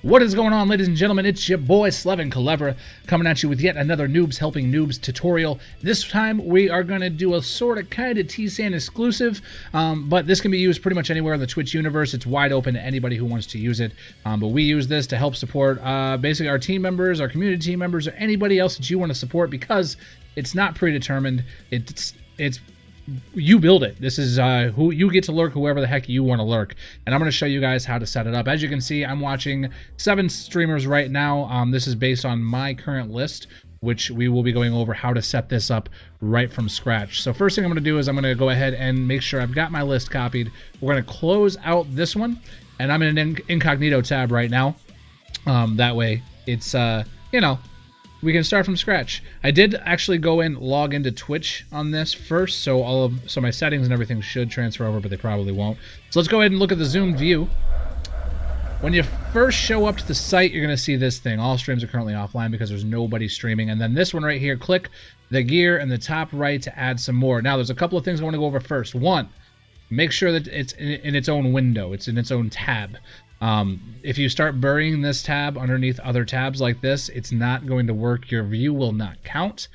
What is going on, ladies and gentlemen? It's your boy Slevin Kalevera coming at you with yet another Noobs Helping Noobs tutorial. This time we are going to do a sort of kind of TSAN exclusive, but this can be used pretty much anywhere in the Twitch universe. It's wide open to anybody who wants to use it, but we use this to help support basically our team members, our community team members, or anybody else that you want to support, because it's not predetermined. It's you build it. This is who you get to lurk, whoever the heck you want to lurk, and I'm going to show you guys how to set it up. As you can see, I'm watching 7 streamers right now. This is based on my current list, which we will be going over how to set this up right from scratch. So first thing I'm going to do is I'm going to go ahead and make sure I've got my list copied. We're going to close out this one, and I'm in an incognito tab right now. That way it's you know, we can start from scratch. I did actually go and log into Twitch on this first, so my settings and everything should transfer over, but they probably won't. So let's go ahead and look at the zoomed view. When you first show up to the site, you're going to see this thing. All streams are currently offline because there's nobody streaming. And then this one right here, click the gear in the top right to add some more. Now, there's a couple of things I want to go over first. One, make sure that it's in its own window. It's in its own tab. If you start burying this tab underneath other tabs like this, it's not going to work. Your view will not count.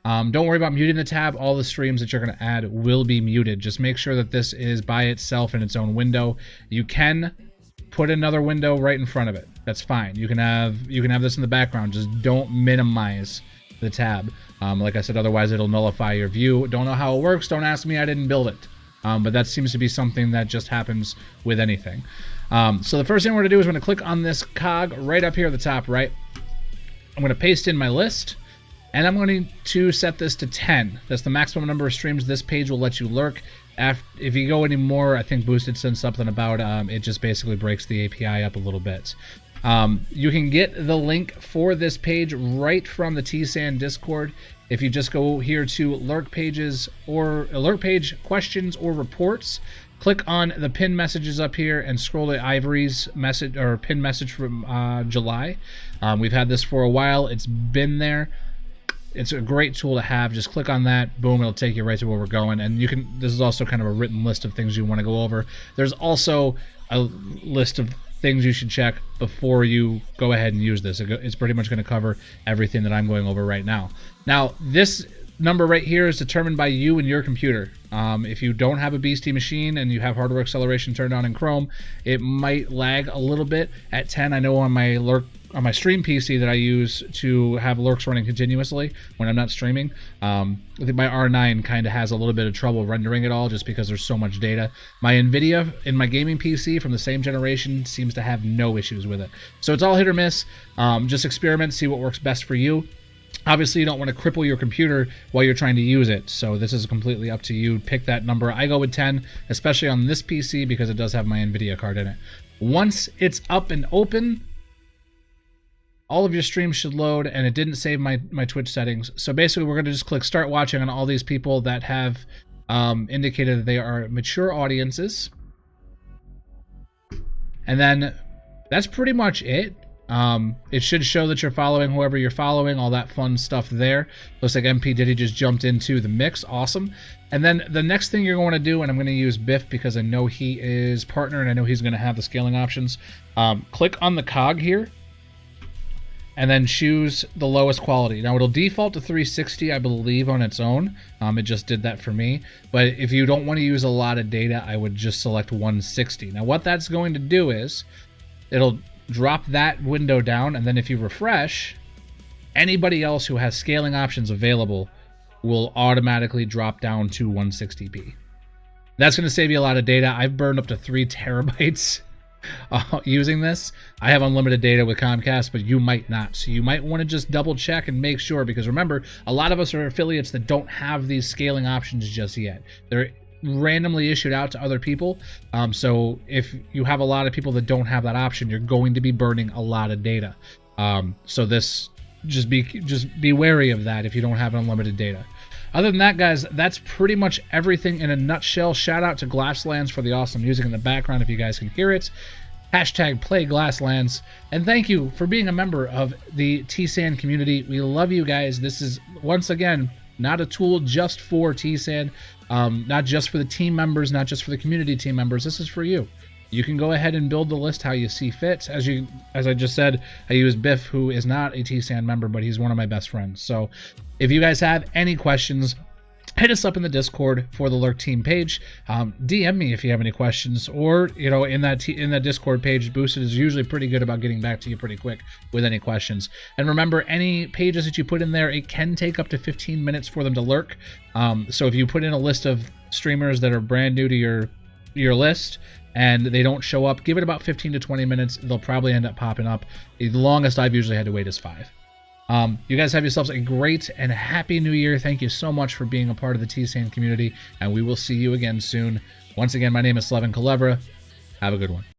Don't worry about muting the tab. All the streams that you're going to add will be muted. Just make sure that this is by itself in its own window. You can put another window right in front of it. That's fine. You can have this in the background. Just don't minimize the tab. Like I said, otherwise it'll nullify your view. Don't know how it works. Don't ask me. I didn't build it. But that seems to be something that just happens with anything. So the first thing we're going to do is we're going to click on this cog right up here at the top right. I'm going to paste in my list, and I'm going to set this to 10. That's the maximum number of streams this page will let you lurk. If you go any more, I think Boosted said something about it just basically breaks the API up a little bit. You can get the link for this page right from the TSAN Discord. If you just go here to Lurkpages or Lurkpage questions or reports, click on the pinned messages up here and scroll to Ivory's message or pinned message from July. We've had this for a while. It's been there. It's a great tool to have. Just click on that. Boom, it'll take you right to where we're going. And you can. This is also kind of a written list of things you want to go over. There's also a list of things you should check before you go ahead and use this. It's pretty much going to cover everything that I'm going over right now. Now, this number right here is determined by you and your computer. If you don't have a beastie machine and you have hardware acceleration turned on in Chrome, it might lag a little bit at 10. I know on my stream PC that I use to have lurks running continuously when I'm not streaming, I think my R9 kind of has a little bit of trouble rendering it all just because there's so much data. My NVIDIA in my gaming PC from the same generation seems to have no issues with it. So it's all hit or miss. Just experiment, see what works best for you. Obviously, you don't want to cripple your computer while you're trying to use it, so this is completely up to you. Pick that number. I go with 10, especially on this PC because it does have my NVIDIA card in it. Once it's up and open, all of your streams should load, and it didn't save my Twitch settings. So basically, we're going to just click Start Watching on all these people that have indicated that they are mature audiences. And then that's pretty much it. It should show that you're following whoever you're following, all that fun stuff there. Looks like MP Diddy just jumped into the mix. Awesome. And then the next thing you're going to do, and I'm going to use Biff because I know he is partner and I know he's going to have the scaling options. Click on the cog here and then choose the lowest quality. Now it'll default to 360, I believe, on its own. It just did that for me. But if you don't want to use a lot of data, I would just select 160. Now what that's going to do is it'll drop that window down, and then if you refresh, anybody else who has scaling options available will automatically drop down to 160p. That's going to save you a lot of data. I've burned up to 3 terabytes using this. I have unlimited data with Comcast, but you might not. So you might want to just double check and make sure, because remember, a lot of us are affiliates that don't have these scaling options just yet. They're randomly issued out to other people, so if you have a lot of people that don't have that option, you're going to be burning a lot of data. So this, just be wary of that if you don't have unlimited data. Other than that, guys, that's pretty much everything in a nutshell. Shout out to Glasslands for the awesome music in the background if you guys can hear it. Hashtag play Glasslands, and thank you for being a member of the TSAN community. We love you guys. This is, once again, not a tool just for TSAN, not just for the team members, not just for the community team members. This is for you. you can go ahead and build the list how you see fit. As I just said, I use Biff, who is not a TSAN member, but he's one of my best friends. So if you guys have any questions, hit us up in the Discord for the Lurk team page. DM me if you have any questions, or in that Discord page, Boosted is usually pretty good about getting back to you pretty quick with any questions. And remember, any pages that you put in there, it can take up to 15 minutes for them to lurk. So if you put in a list of streamers that are brand new to your list and they don't show up, give it about 15 to 20 minutes. They'll probably end up popping up. The longest I've usually had to wait is 5. You guys have yourselves a great and happy new year. Thank you so much for being a part of the TSAN community, and we will see you again soon. Once again, my name is Slevin Kalevera. Have a good one.